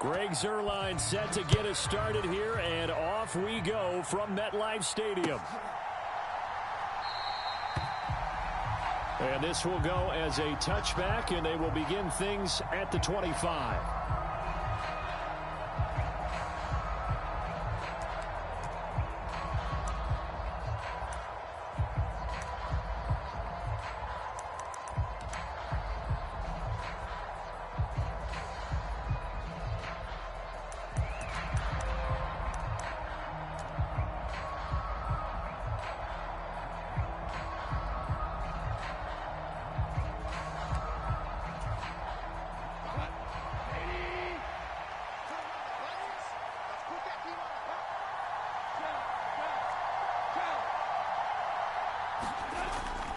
Greg Zuerlein set to get us started here, and off we go from MetLife Stadium. And this will go as a touchback, and they will begin things at the 25.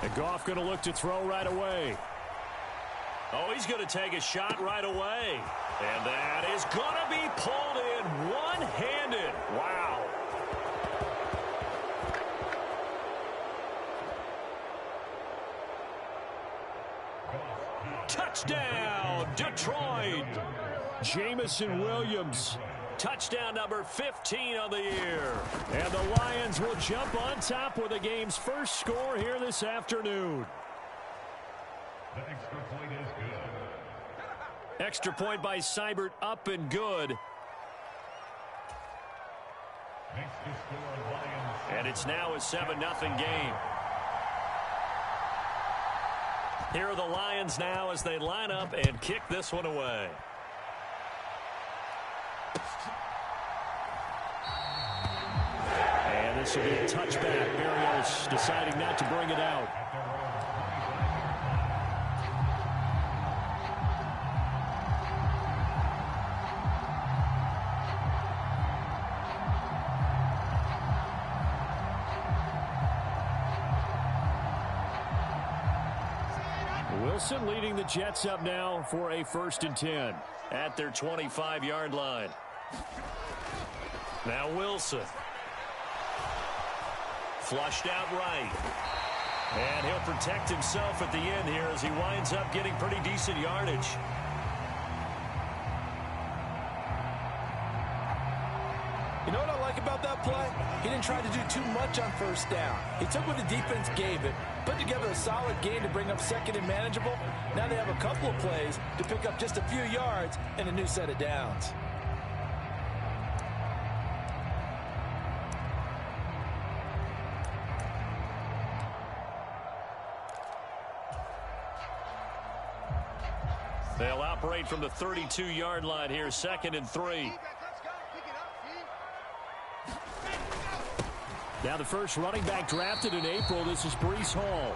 And Goff going to look to throw right away. Oh, he's going to take a shot right away. And that is going to be pulled in one-handed. Wow. Touchdown, Detroit. Jamison Williams. Touchdown number 15 on the year. And the Lions will jump on top with the game's first score here this afternoon. The extra point is good. Extra point by Seibert, up and good. Makes the score Lions. And it's now a 7-0 game. Here are the Lions now as they line up and kick this one away. And this will be a touchback. Berrios deciding not to bring it out. Wilson leading the Jets up now for a 1st and 10 at their 25-yard line. Now Wilson. Flushed out right. And he'll protect himself at the end here as he winds up getting pretty decent yardage. You know what I like about that play? He didn't try to do too much on 1st down. He took what the defense gave him, put together a solid game to bring up 2nd and manageable. Now they have a couple of plays to pick up just a few yards and a new set of downs. They'll operate from the 32-yard line here, 2nd and 3. Now the first running back drafted in April. This is Breece Hall.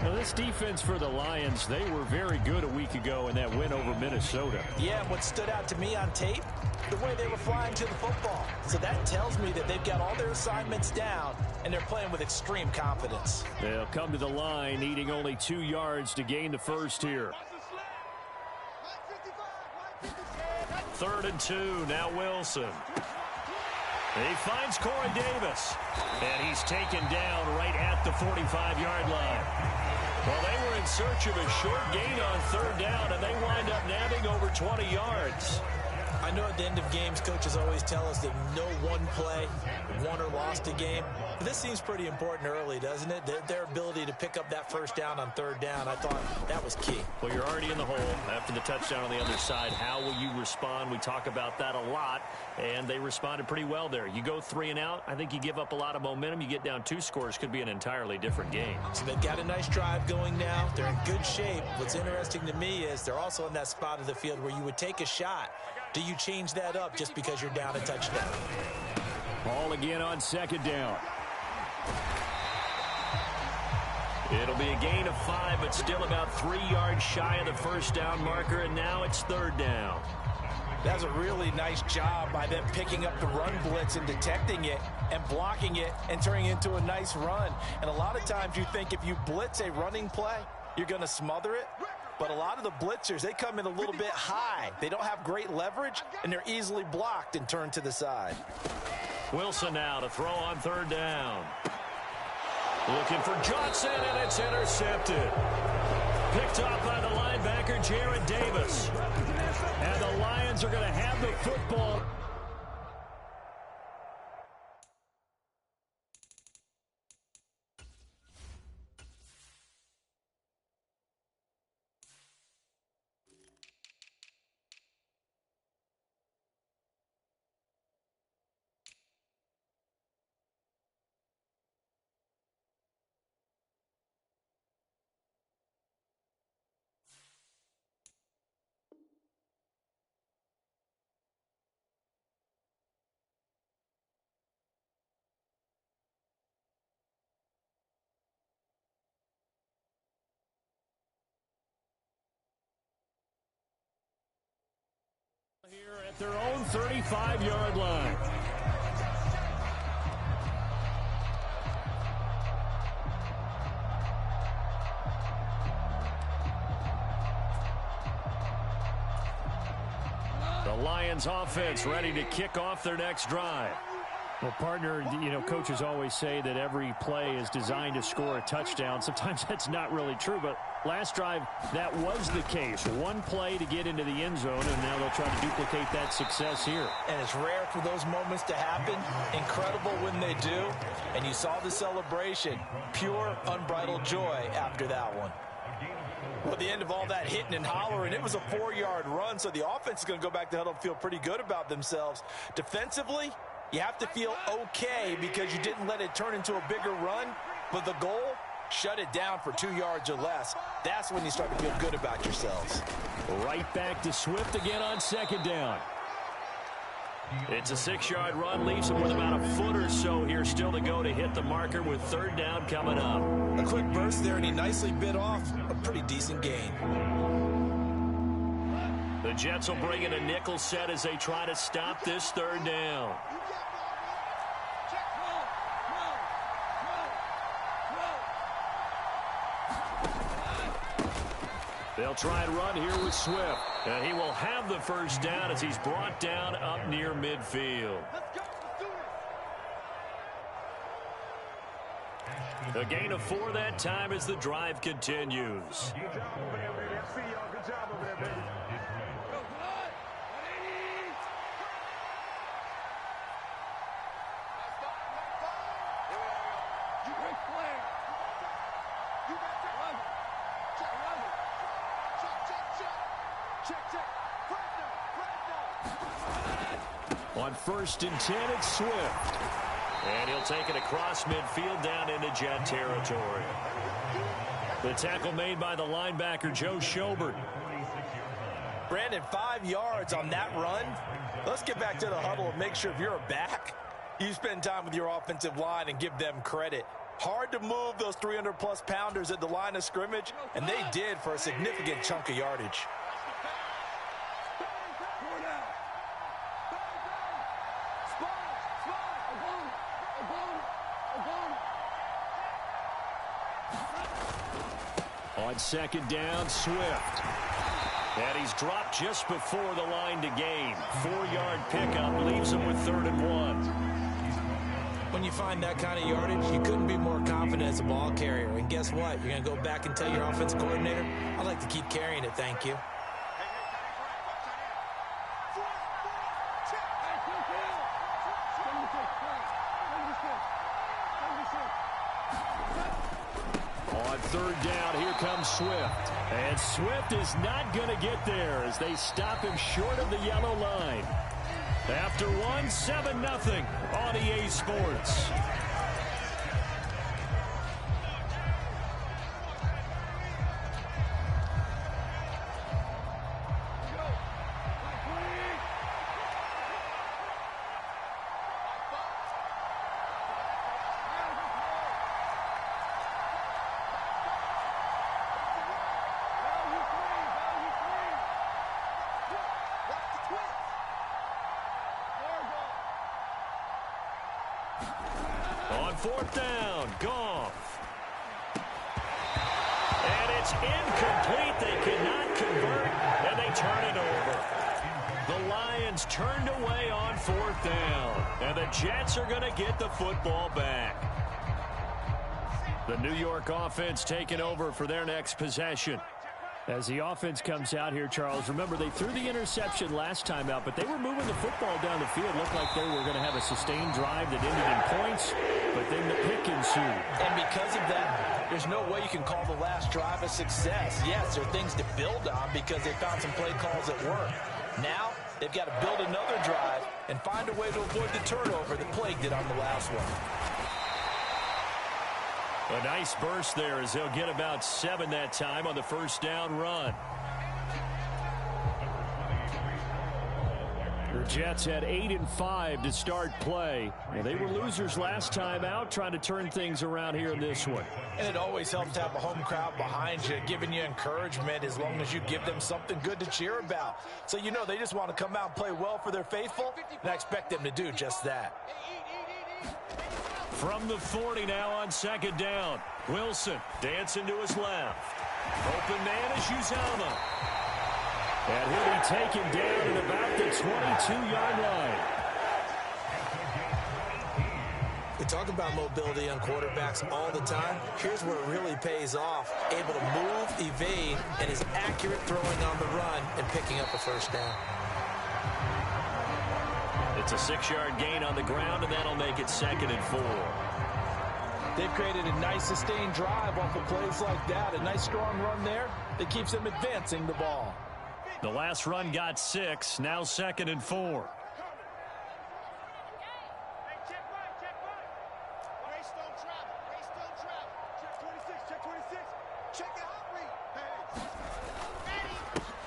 Now this defense for the Lions, they were very good a week ago in that win over Minnesota. Yeah, what stood out to me on tape, the way they were flying to the football. So that tells me that they've got all their assignments down, and they're playing with extreme confidence. They'll come to the line, needing only 2 yards to gain the first here. 3rd and 2, now Wilson. He finds Corey Davis, and he's taken down right at the 45-yard line. Well, they were in search of a short gain on 3rd down, and they wind up nabbing over 20 yards. I know at the end of games, coaches always tell us that no one play won or lost a game. But this seems pretty important early, doesn't it? Their ability to pick up that 1st down on 3rd down, I thought that was key. Well, you're already in the hole after the touchdown on the other side. How will you respond? We talk about that a lot, and they responded pretty well there. You go 3 and out, I think you give up a lot of momentum. You get down 2 scores, could be an entirely different game. So they've got a nice drive going now. They're in good shape. What's interesting to me is they're also in that spot of the field where you would take a shot. Do you change that up just because you're down a touchdown? Ball again on 2nd down. It'll be a gain of 5, but still about 3 yards shy of the 1st down marker, and now it's 3rd down. That's a really nice job by them picking up the run blitz and detecting it and blocking it and turning it into a nice run. And a lot of times you think if you blitz a running play, you're going to smother it. But a lot of the blitzers, they come in a little bit high. They don't have great leverage, and they're easily blocked and turned to the side. Wilson now to throw on 3rd down. Looking for Johnson, and it's intercepted. picked off by the linebacker, Jared Davis. And the Lions are going to have the football. Here at their own 35-yard line. The Lions offense ready to kick off their next drive. Well, partner, coaches always say that every play is designed to score a touchdown. Sometimes that's not really true, but last drive, that was the case. One play to get into the end zone, and now they'll try to duplicate that success here. And it's rare for those moments to happen. Incredible when they do. And you saw the celebration. Pure, unbridled joy after that one. Well, at the end of all that hitting and hollering, it was a 4-yard run, so the offense is going to go back to huddle and feel pretty good about themselves. Defensively, you have to feel okay because you didn't let it turn into a bigger run, but the goal, shut it down for 2 yards or less. That's when you start to feel good about yourselves. Right back to Swift again on second down. It's a 6-yard run, leaves him with about a foot or so here still to go to hit the marker with third down coming up. A quick burst there, and he nicely bit off a pretty decent gain. The Jets will bring in a nickel set as they try to stop this third down. They'll try and run here with Swift. And he will have the first down as he's brought down up near midfield. A gain of 4 that time as the drive continues. Good job over there, baby. I see y'all. Good job over there, baby. On 1st and 10, it's Swift. And he'll take it across midfield down into Jet territory. The tackle made by the linebacker, Joe Schobert. Brandon, 5 yards on that run. Let's get back to the huddle and make sure if you're a back, you spend time with your offensive line and give them credit. Hard to move those 300-plus pounders at the line of scrimmage, and they did for a significant chunk of yardage. On second down, Swift. And he's dropped just before the line to gain. 4-yard pickup leaves him with 3rd and 1. When you find that kind of yardage, you couldn't be more confident as a ball carrier. And guess what? You're going to go back and tell your offensive coordinator, I'd like to keep carrying it, thank you. On 3rd down, here comes Swift. And Swift is not going to get there as they stop him short of the yellow line. After 1, 7-0 on EA Sports. On 4th down, Goff. And it's incomplete. They cannot convert, and they turn it over. The Lions turned away on 4th down, and the Jets are going to get the football back. The New York offense taking over for their next possession. As the offense comes out here, Charles, remember they threw the interception last time out, but they were moving the football down the field. Looked like they were going to have a sustained drive that ended in points, but then the pick ensued. And because of that, there's no way you can call the last drive a success. Yes, there are things to build on because they found some play calls that work. Now, they've got to build another drive and find a way to avoid the turnover that plagued it on the last one. A nice burst there as they'll get about 7 that time on the first down run. The Jets had 8 and 5 to start play. And they were losers last time out, trying to turn things around here in this one. And it always helps to have a home crowd behind you, giving you encouragement as long as you give them something good to cheer about. So you know they just want to come out and play well for their faithful, and I expect them to do just that. From the 40 now on second down. Wilson dancing to his left. Open man is Uzama. And he'll be taken down at about the 22-yard line. We talk about mobility on quarterbacks all the time. Here's where it really pays off. Able to move, evade, and is accurate throwing on the run and picking up a first down. It's a 6-yard gain on the ground, and that'll make it 2nd and 4. They've created a nice sustained drive off of plays like that. A nice strong run there that keeps them advancing the ball. The last run got 6, now 2nd and 4.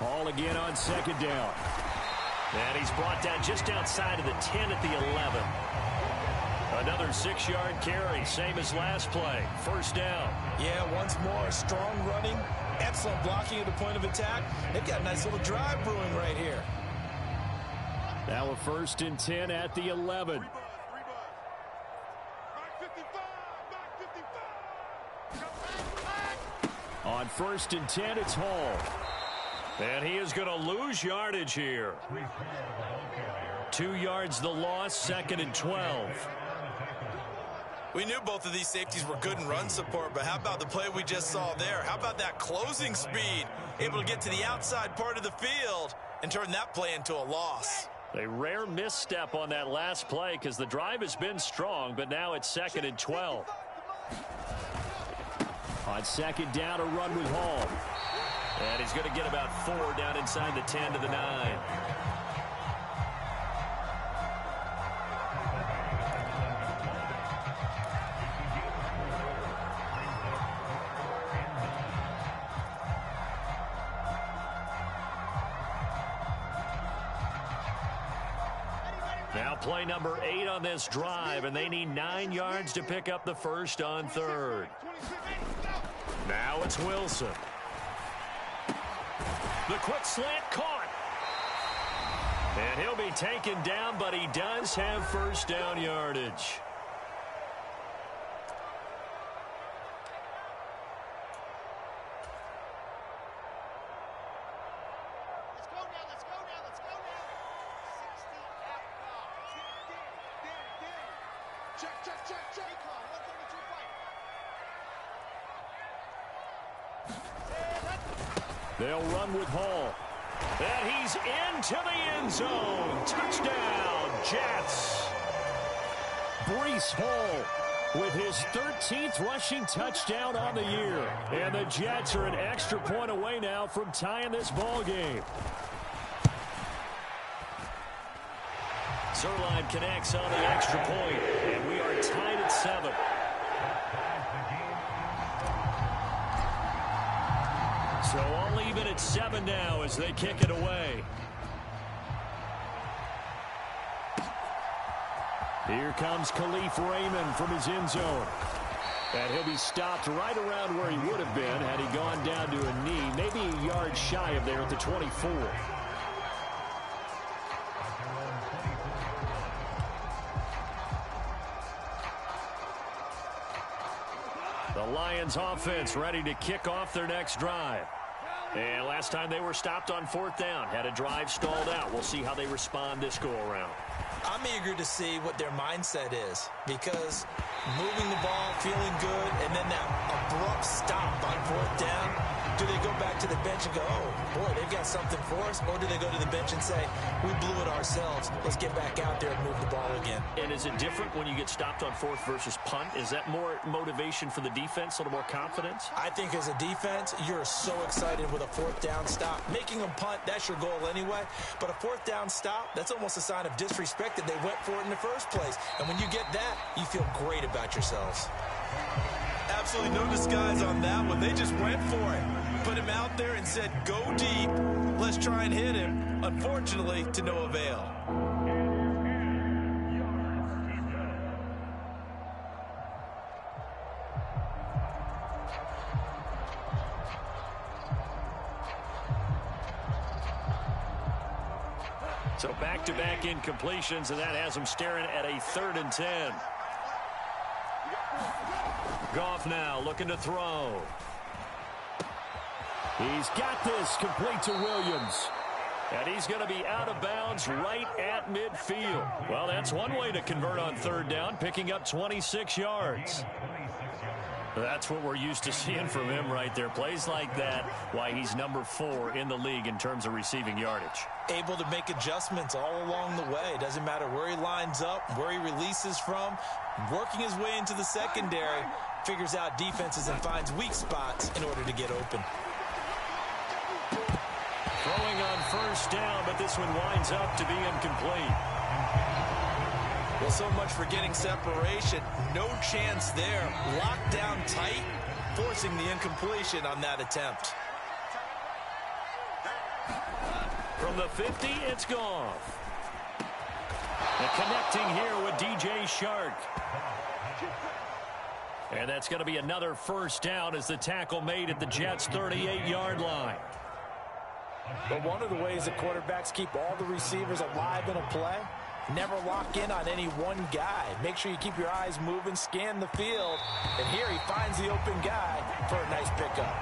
Ball again on second down. And he's brought down just outside of the 10 at the 11. Another 6-yard carry, same as last play. First down. Yeah, once more, strong running, excellent blocking at the point of attack. They've got a nice little drive brewing right here. Now a 1st and 10 at the 11. On 1st and 10, it's Hall. And he is going to lose yardage here. 2 yards the loss, 2nd and 12. We knew both of these safeties were good in run support, but how about the play we just saw there? How about that closing speed? Able to get to the outside part of the field and turn that play into a loss. A rare misstep on that last play because the drive has been strong, but now it's 2nd and 12. On 2nd down, a run with Hall. And he's going to get about 4 down inside the 10 to the 9. Now play number 8 on this drive, and they need 9 yards to pick up the first on 3rd. Now it's Wilson. The quick slant caught. And he'll be taken down, but he does have first down yardage. They'll run with Hall. And he's into the end zone. Touchdown, Jets. Breece Hall with his 13th rushing touchdown on the year. And the Jets are an extra point away now from tying this ball game. Zerline connects on the extra point, and we are tied at 7. So all even at 7 now as they kick it away. Here comes Khalif Raymond from his end zone. And he'll be stopped right around where he would have been had he gone down to a knee, maybe a yard shy of there at the 24. The Lions offense ready to kick off their next drive. And last time they were stopped on 4th down, had a drive stalled out. We'll see how they respond this go-around. I'm eager to see what their mindset is because moving the ball, feeling good, and then that abrupt stop on 4th down, Do they go back to the bench and go, oh, boy, they've got something for us? Or do they go to the bench and say, we blew it ourselves. Let's get back out there and move the ball again. And is it different when you get stopped on fourth versus punt? Is that more motivation for the defense, a little more confidence? I think as a defense, you're so excited with a fourth down stop. Making them punt, that's your goal anyway. But a fourth down stop, that's almost a sign of disrespect that they went for it in the first place. And when you get that, you feel great about yourselves. Absolutely no disguise on that one. They just went for it. Put him out there and said, go deep. Let's try and hit him. Unfortunately, to no avail. So back-to-back incompletions, and that has them staring at a 3rd and 10. Goff now looking to throw. He's got this complete to Williams. And he's going to be out of bounds right at midfield. Well, that's one way to convert on 3rd down, picking up 26 yards. That's what we're used to seeing from him right there. Plays like that, why he's number 4 in the league in terms of receiving yardage. Able to make adjustments all along the way. Doesn't matter where he lines up, where he releases from. Working his way into the secondary, figures out defenses and finds weak spots in order to get open. Throwing on 1st down, but this one winds up to be incomplete. Well, so much for getting separation. No chance there. Locked down tight, forcing the incompletion on that attempt. From the 50, it's Goff. And connecting here with DJ Shark. And that's going to be another 1st down as the tackle made at the Jets' 38-yard line. But one of the ways that quarterbacks keep all the receivers alive in a play, never lock in on any one guy. Make sure you keep your eyes moving, scan the field. And here he finds the open guy for a nice pickup.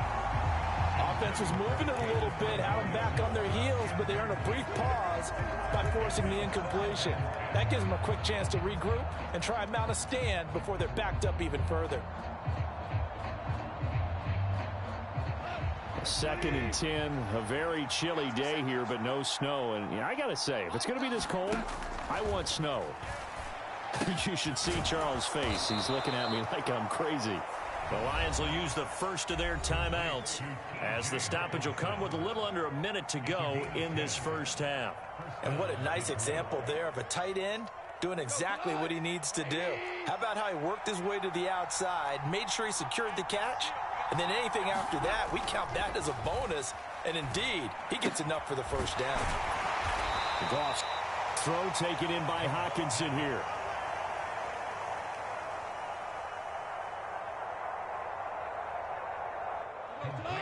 Offense was moving it a little bit, had them back on their heels, but they earn a brief pause by forcing the incompletion. That gives them a quick chance to regroup and try and mount a stand before they're backed up even further. 2nd and 10, a very chilly day here, but no snow. And I got to say, if it's going to be this cold, I want snow. You should see Charles' face. He's looking at me like I'm crazy. The Lions will use the first of their timeouts as the stoppage will come with a little under a minute to go in this 1st half. And what a nice example there of a tight end doing exactly what he needs to do. How about how he worked his way to the outside, made sure he secured the catch, and then anything after that, we count that as a bonus. And indeed, he gets enough for the 1st down. Goff's throw taken in by Hockenson here.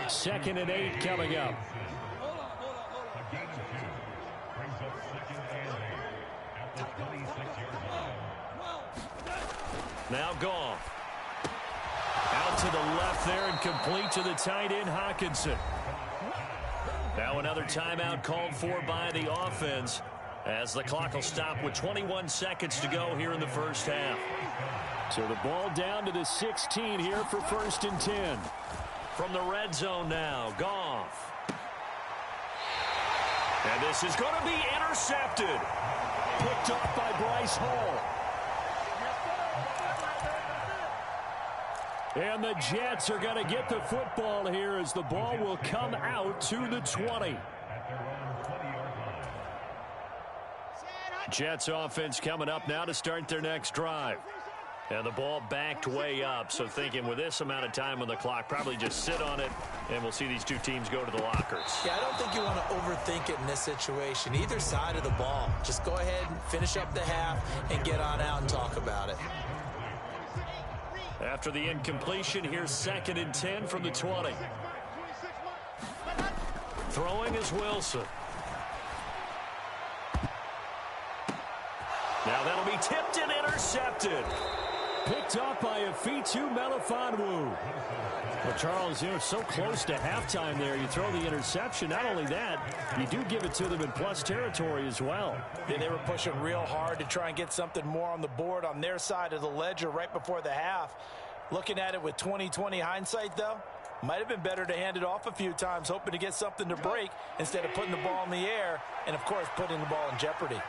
Second and 8 coming up. Now Goff. Out to the left there and complete to the tight end, Hockenson. Now another timeout called for by the offense as the clock will stop with 21 seconds to go here in the 1st half. So the ball down to the 16 here for 1st and 10. From the red zone now, Goff. And this is going to be intercepted. Picked off by Bryce Hall. And the Jets are going to get the football here as the ball will come out to the 20. Jets offense coming up now to start their next drive. And the ball backed way up, so thinking with this amount of time on the clock, probably just sit on it, and we'll see these two teams go to the lockers. Yeah, I don't think you want to overthink it in this situation. Either side of the ball. Just go ahead and finish up the half and get on out and talk about it. After the incompletion, here's 2nd and 10 from the 20. Throwing is Wilson. Now that'll be tipped and intercepted. Picked up by Afitu Melifonwu. Well, Charles, you're so close to halftime there. You throw the interception. Not only that, you do give it to them in plus territory as well. Yeah, they were pushing real hard to try and get something more on the board on their side of the ledger right before the half. Looking at it with 20/20 hindsight, though, Might have been better to hand it off a few times, hoping to get something to break instead of putting the ball in the air and, of course, putting the ball in jeopardy.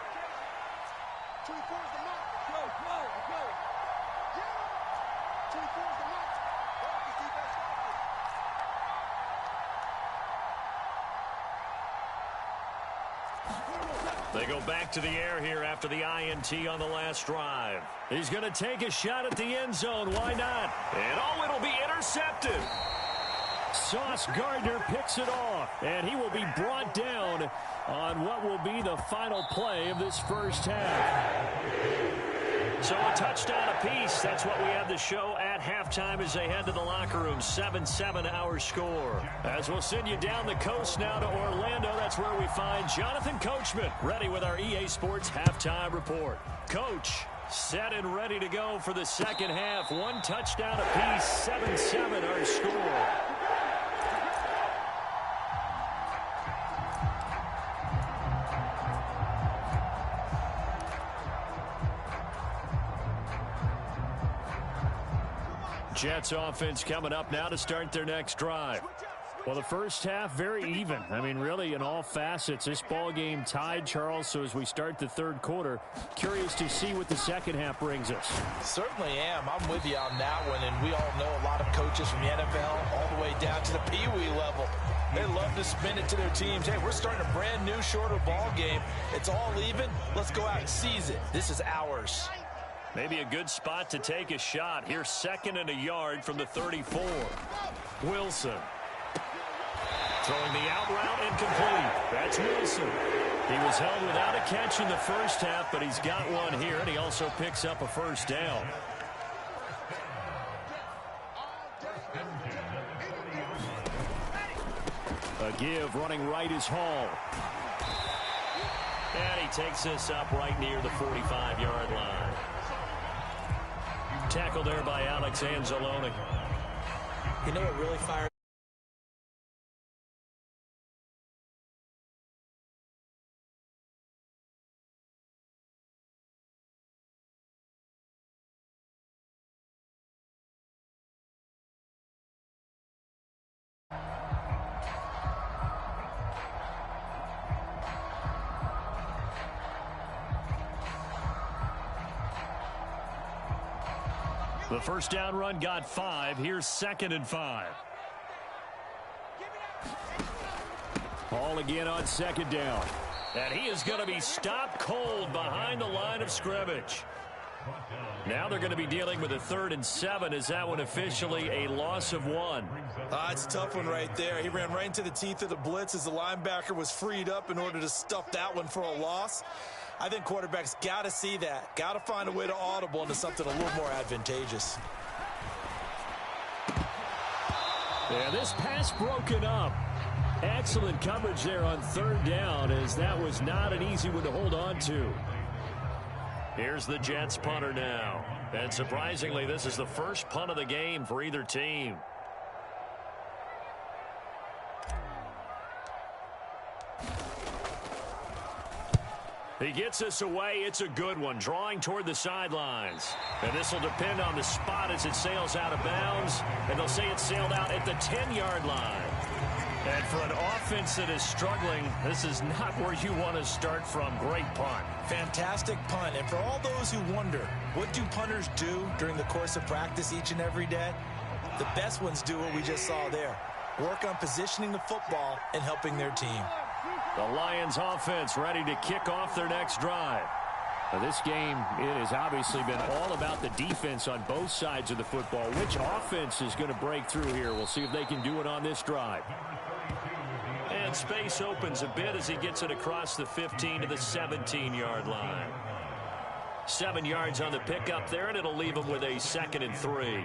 They go back to the air here after the INT on the last drive. He's going to take a shot at the end zone. Why not? And oh, it'll be intercepted. Sauce Gardner picks it off, and he will be brought down on what will be the final play of this first half. So a touchdown apiece. That's what we have to show at halftime as they head to the locker room. 7-7 our score. As we'll send you down the coast now to Orlando, that's where we find Jonathan Coachman ready with our EA Sports halftime report. Coach, set and ready to go for the second half. One touchdown apiece. 7-7 our score. Jets offense coming up now to start their next drive. Well, the first half, very even. I mean, really, in all facets, this ball game tied, Charles. So as we start the third quarter, curious to see what the second half brings us. Certainly am. I'm with you on that one. And we all know a lot of coaches from the NFL all the way down to the Pee-wee level. They love to spin it to their teams. Hey, we're starting a brand new, shorter ball game. It's all even. Let's go out and seize it. This is ours. Maybe a good spot to take a shot. Here's 2nd and a yard from the 34. Wilson. Throwing the out route incomplete. That's Wilson. He was held without a catch in the first half, but he's got one here, and he also picks up a first down. A give running right is Hall. And he takes this up right near the 45-yard line. Tackle there by Alex Anzalone. You know what really fired? The first down run got 5. Here's 2nd and 5. Hall again on 2nd down. And he is going to be stopped cold behind the line of scrimmage. Now they're going to be dealing with a 3rd and 7. Is that one officially a loss of 1? It's a tough one right there. He ran right into the teeth of the blitz as the linebacker was freed up in order to stuff that one for a loss. I think quarterbacks got to see that. Got to find a way to audible into something a little more advantageous. Yeah, this pass broken up. Excellent coverage there on 3rd down, as that was not an easy one to hold on to. Here's the Jets punter now. And surprisingly, this is the first punt of the game for either team. He gets this away. It's a good one, drawing toward the sidelines. And this will depend on the spot as it sails out of bounds. And they'll say it sailed out at the 10-yard line. And for an offense that is struggling, this is not where you want to start from. Great punt. Fantastic punt. And for all those who wonder, what do punters do during the course of practice each and every day? The best ones do what we just saw there. Work on positioning the football and helping their team. The Lions offense ready to kick off their next drive. Now, this game, it has obviously been all about the defense on both sides of the football. Which offense is going to break through here? We'll see if they can do it on this drive. And space opens a bit as he gets it across the 15 to the 17-yard line. 7 yards on the pickup there, and it'll leave him with a 2nd and 3.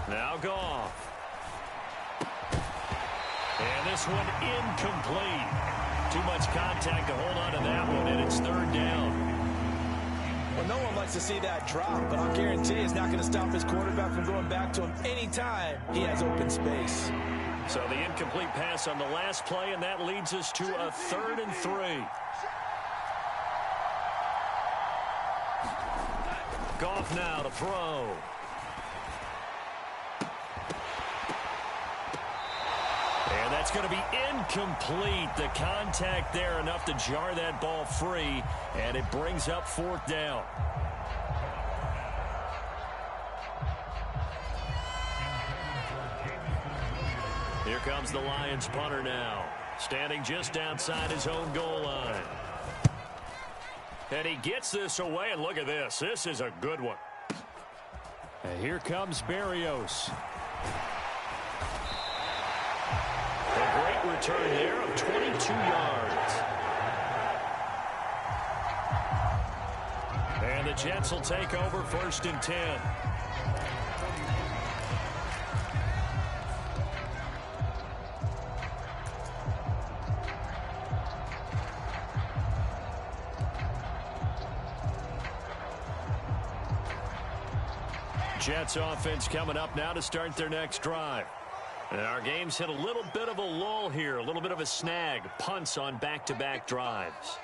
Now Goff. And this one incomplete. Too much contact to hold on to that one, and it's 3rd down. Well, no one likes wants to see that drop, but I'll guarantee it's not going to stop his quarterback from going back to him anytime he has open space. So the incomplete pass on the last play, and that leads us to a 3rd and 3. Goff now to throw. And that's going to be incomplete. The contact there enough to jar that ball free, and it brings up 4th down. Here comes the Lions punter now, standing just outside his own goal line. And he gets this away, and look at this. This is a good one. And here comes Berrios. A great return there of 22 yards. And the Jets will take over 1st and 10. Jets offense coming up now to start their next drive. And our game's hit a little bit of a lull here, a little bit of a snag. Punts on back-to-back drives.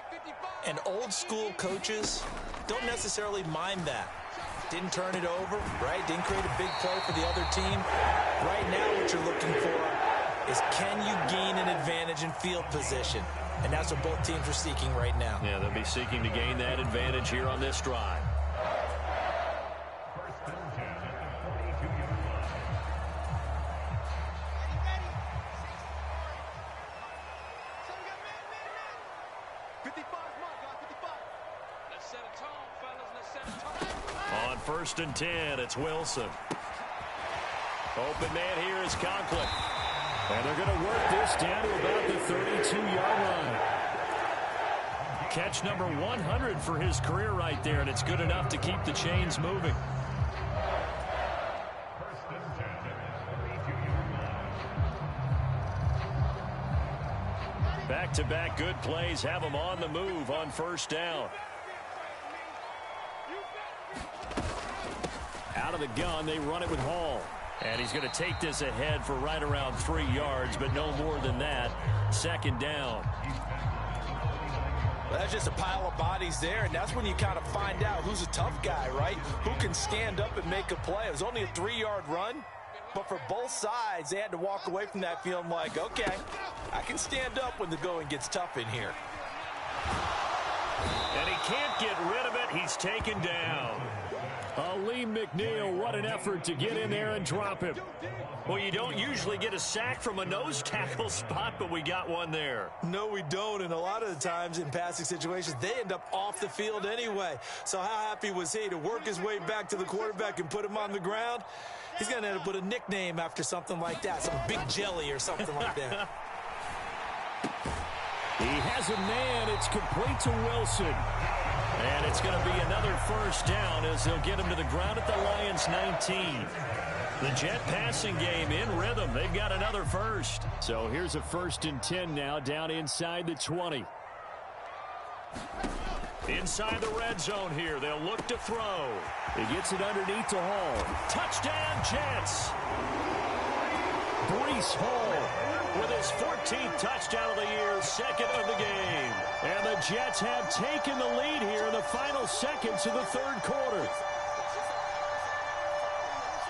And old school coaches don't necessarily mind that. Didn't turn it over, right? Didn't create a big play for the other team. Right now what you're looking for is, can you gain an advantage in field position? And that's what both teams are seeking right now. Yeah, they'll be seeking to gain that advantage here on this drive. On 1st and 10, it's Wilson. Open man here is Conklin. And they're going to work this down to about the 32-yard line. Catch number 100 for his career right there, and it's good enough to keep the chains moving. Back-to-back good plays have him on the move on 1st down. Out of the gun, they run it with Hall. And he's going to take this ahead for right around 3 yards, but no more than that. 2nd down. Well, that's just a pile of bodies there, and that's when you kind of find out who's a tough guy, right? Who can stand up and make a play. It was only a 3-yard run, but for both sides, they had to walk away from that feeling like, okay, I can stand up when the going gets tough in here. And he can't get rid of it. He's taken down. Aleem McNeil, what an effort to get in there and drop him. Well, you don't usually get a sack from a nose tackle spot, but we got one there. No, we don't, and a lot of the times in passing situations, they end up off the field anyway. So how happy was he to work his way back to the quarterback and put him on the ground? He's going to end up with a nickname after something like that, some Big Jelly or something like that. He has a man. It's complete to Wilson. And it's going to be another 1st down as they'll get him to the ground at the Lions 19. The Jet passing game in rhythm. They've got another 1st. So here's a 1st and 10 now down inside the 20. Inside the red zone here. They'll look to throw. He gets it underneath to Hall. Touchdown, Jets. Breece Hall with his 14th touchdown of the year, 2nd of the game. And the Jets have taken the lead here in the final seconds of the 3rd quarter.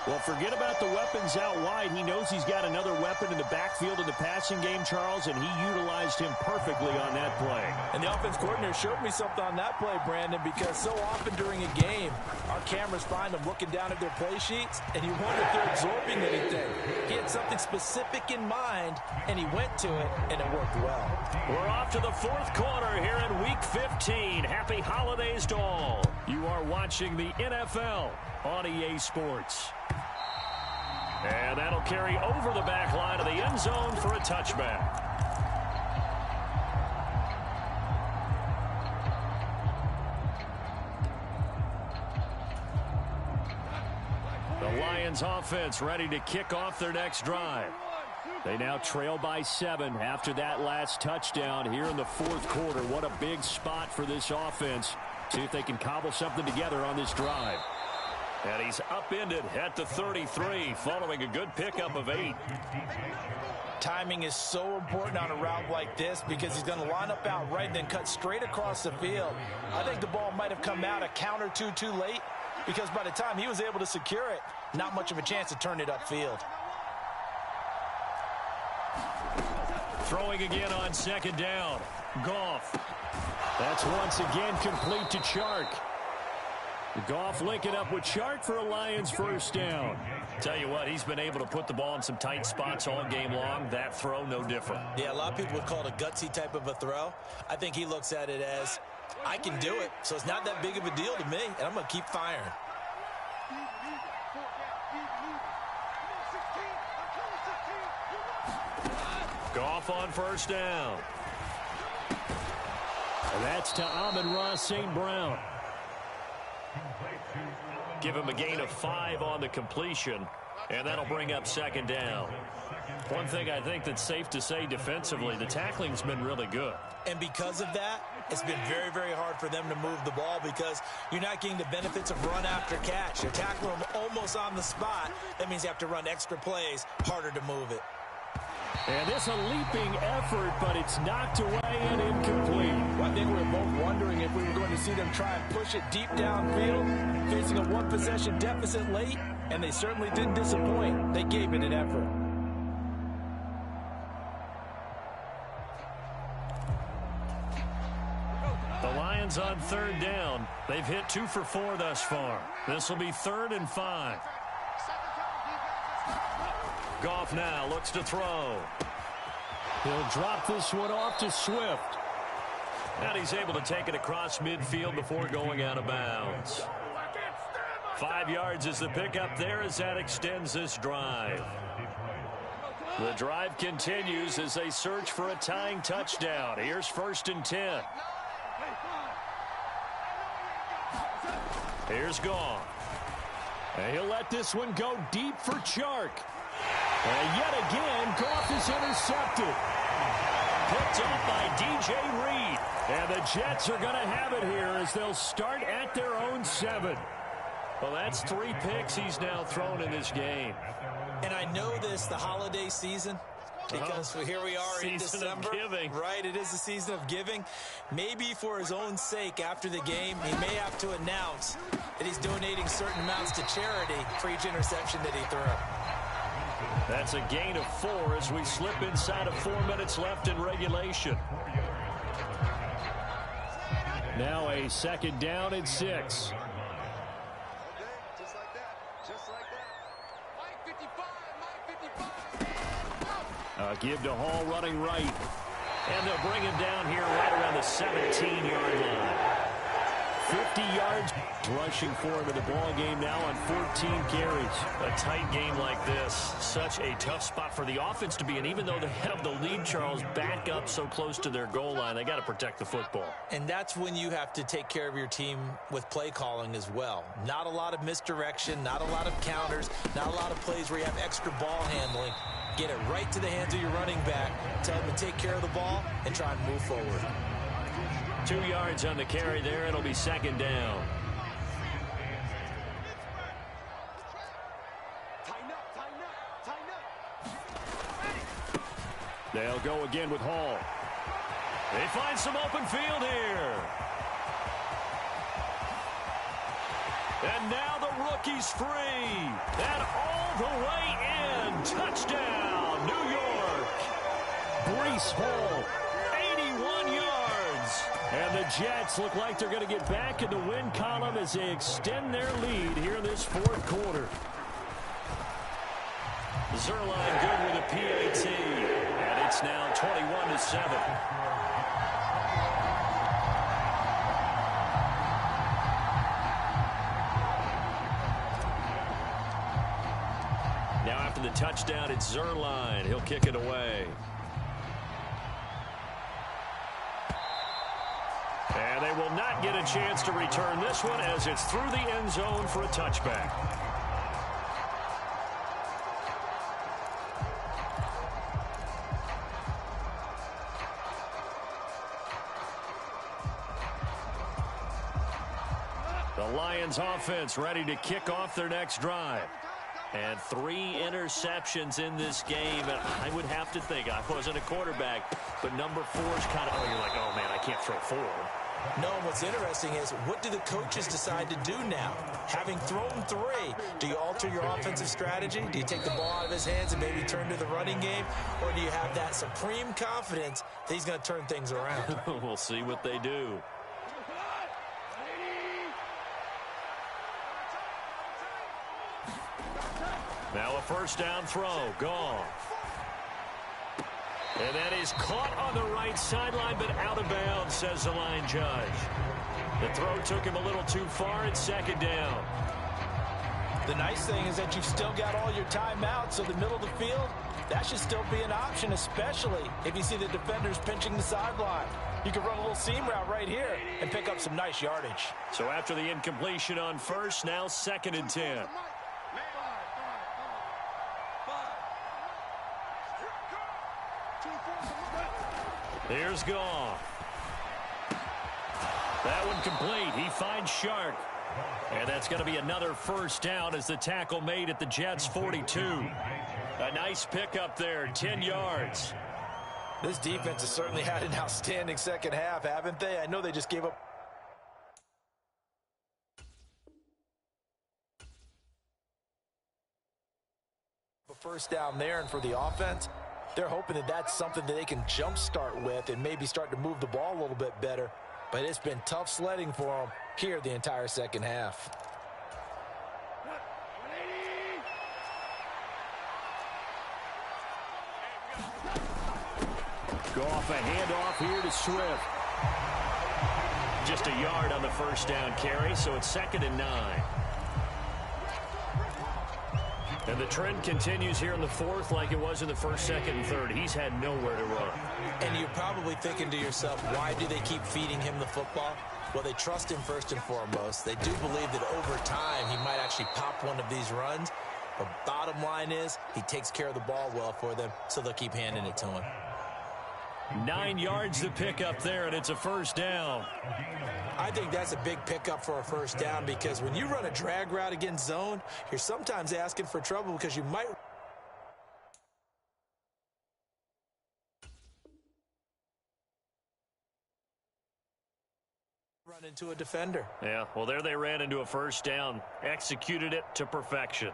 Well, forget about the weapons out wide. He knows he's got another weapon in the backfield in the passing game, Charles, and he utilized him perfectly on that play. And the offense coordinator showed me something on that play, Brandon, because so often during a game, our cameras find them looking down at their play sheets, and you wonder if they're absorbing anything. He had something specific in mind, and he went to it, and it worked well. We're off to the 4th quarter here in Week 15. Happy holidays to all. You are watching the NFL on EA Sports. And that'll carry over the back line of the end zone for a touchback. The Lions offense ready to kick off their next drive. They now trail by 7 after that last touchdown here in the 4th quarter. What a big spot for this offense See if they can cobble something together on this drive. And he's upended at the 33 following a good pickup of 8. Timing is so important on a route like this because he's going to line up out right and then cut straight across the field. I think the ball might have come out a count or two too late because by the time he was able to secure it, not much of a chance to turn it upfield. Throwing again on second down. Goff. That's once again complete to Chark. Goff linking up with Chark for a Lions first down. Tell you what, he's been able to put the ball in some tight spots all game long. That throw, no different. Yeah, a lot of people would call it a gutsy type of a throw. I think he looks at it as, I can do it, so it's not that big of a deal to me, and I'm going to keep firing. Goff on first down. And that's to Amon-Ra St. Brown. Give him a gain of 5 on the completion, and that'll bring up second down. One thing I think that's safe to say defensively, the tackling's been really good. And because of that, it's been very, very hard for them to move the ball because you're not getting the benefits of run after catch. You're tackling them almost on the spot. That means you have to run extra plays, harder to move it. And this a leaping effort, but it's knocked away and incomplete. Well, I think we were both wondering if we were going to see them try and push it deep downfield, facing a one-possession deficit late, and they certainly didn't disappoint. They gave it an effort. The Lions on third down. They've hit 2 for 4 thus far. This will be 3rd and 5. Goff now looks to throw. He'll drop this one off to Swift. And he's able to take it across midfield before going out of bounds. 5 yards is the pickup there as that extends this drive. The drive continues as they search for a tying touchdown. Here's 1st and 10. Here's Goff. And he'll let this one go deep for Chark. And yet again, Goff is intercepted. Picked up by DJ Reed. And the Jets are going to have it here as they'll start at their own 7. Well, that's 3 picks he's now thrown in this game. And I know this, the holiday season, because here we are in December. Of giving. Right, it is the season of giving. Maybe for his own sake after the game, he may have to announce that he's donating certain amounts to charity for each interception that he threw. That's a gain of 4 as we slip inside of 4 minutes left in regulation. Now a 2nd down and 6. Give to Hall running right. And they'll bring him down here right around the 17-yard line. 50 yards rushing for him in the ball game now on 14 carries. A tight game like this, such a tough spot for the offense to be in. Even though they have the lead, Charles, back up so close to their goal line, they got to protect the football. And that's when you have to take care of your team with play calling as well. Not a lot of misdirection, not a lot of counters, not a lot of plays where you have extra ball handling. Get it right to the hands of your running back, tell him to take care of the ball, and try and move forward. 2 yards on the carry there. It'll be 2nd down. They'll go again with Hall. They find some open field here. And now the rookie's free. And all the way in. Touchdown, New York. Breece Hall, 81 yards. And the Jets look like they're going to get back in the win column as they extend their lead here in this 4th quarter. Zerline good with a PAT. And it's now 21-7. Now after the touchdown, it's Zerline. He'll kick it away. And they will not get a chance to return this one as it's through the end zone for a touchback. The Lions offense ready to kick off their next drive. And 3 interceptions in this game. And I would have to think, I wasn't a quarterback, but number 4 is kind of, oh, you're like, oh, man, I can't throw 4. No, what's interesting is what do the coaches decide to do now? Having thrown 3, do you alter your offensive strategy? Do you take the ball out of his hands and maybe turn to the running game? Or do you have that supreme confidence that he's going to turn things around? We'll see what they do. Now a first down throw. Gone. And that is caught on the right sideline, but out of bounds, says the line judge. The throw took him a little too far. It's second down. The nice thing is that you've still got all your timeouts, so the middle of the field, that should still be an option, especially if you see the defenders pinching the sideline. You can run a little seam route right here and pick up some nice yardage. So after the incompletion on first, now 2nd and 10. Here's Goff. That one complete. He finds Shark. And that's going to be another first down as the tackle made at the Jets' 42. A nice pickup there, 10 yards. This defense has certainly had an outstanding second half, haven't they? I know they just gave up. A first down there, and for the offense, they're hoping that that's something that they can jumpstart with and maybe start to move the ball a little bit better. But it's been tough sledding for them here the entire second half. Go off a handoff here to Swift. Just a yard on the first down carry, so it's 2nd and 9. And the trend continues here in the 4th like it was in the 1st, 2nd, and 3rd. He's had nowhere to run. And you're probably thinking to yourself, why do they keep feeding him the football? Well, they trust him first and foremost. They do believe that over time he might actually pop one of these runs. But bottom line is he takes care of the ball well for them, so they'll keep handing it to him. 9 yards to pick up there, and it's a first down. I think that's a big pickup for a first down because when you run a drag route against zone, you're sometimes asking for trouble because you might run into a defender. Yeah, well, there they ran into a first down. Executed it to perfection.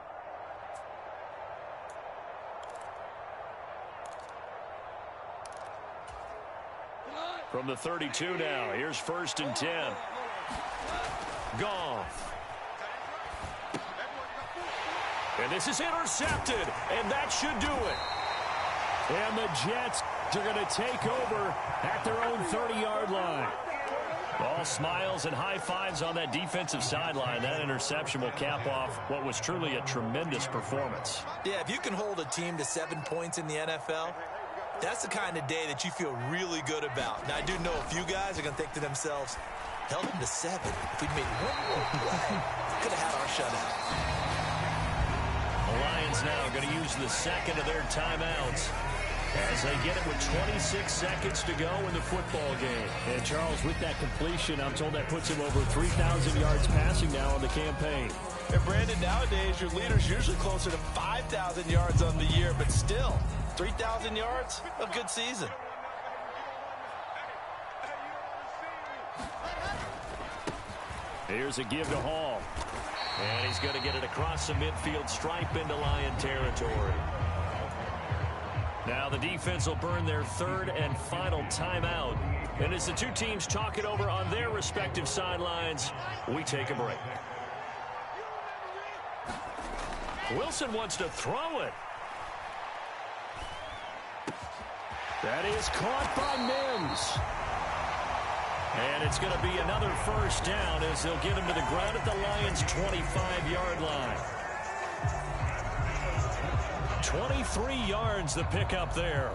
From the 32 now, here's 1st and 10. Goff. And this is intercepted, and that should do it. And the Jets are going to take over at their own 30-yard line. All smiles and high fives on that defensive sideline. That interception will cap off what was truly a tremendous performance. Yeah, if you can hold a team to 7 points in the NFL, that's the kind of day that you feel really good about. Now, I do know a few guys are going to think to themselves, held them to 7. If we'd made one more play, could have had our shutout. The Lions now going to use the 2nd of their timeouts as they get it with 26 seconds to go in the football game. And, Charles, with that completion, I'm told that puts him over 3,000 yards passing now on the campaign. And, Brandon, nowadays your leader's usually closer to 5,000 yards on the year, but still, 3,000 yards, a good season. Here's a give to Hall. And he's going to get it across the midfield stripe into Lion territory. Now the defense will burn their 3rd and final timeout. And as the two teams talk it over on their respective sidelines, we take a break. Wilson wants to throw it. That is caught by Mims. And it's going to be another first down as they'll get him to the ground at the Lions' 25-yard line. 23 yards the pickup there.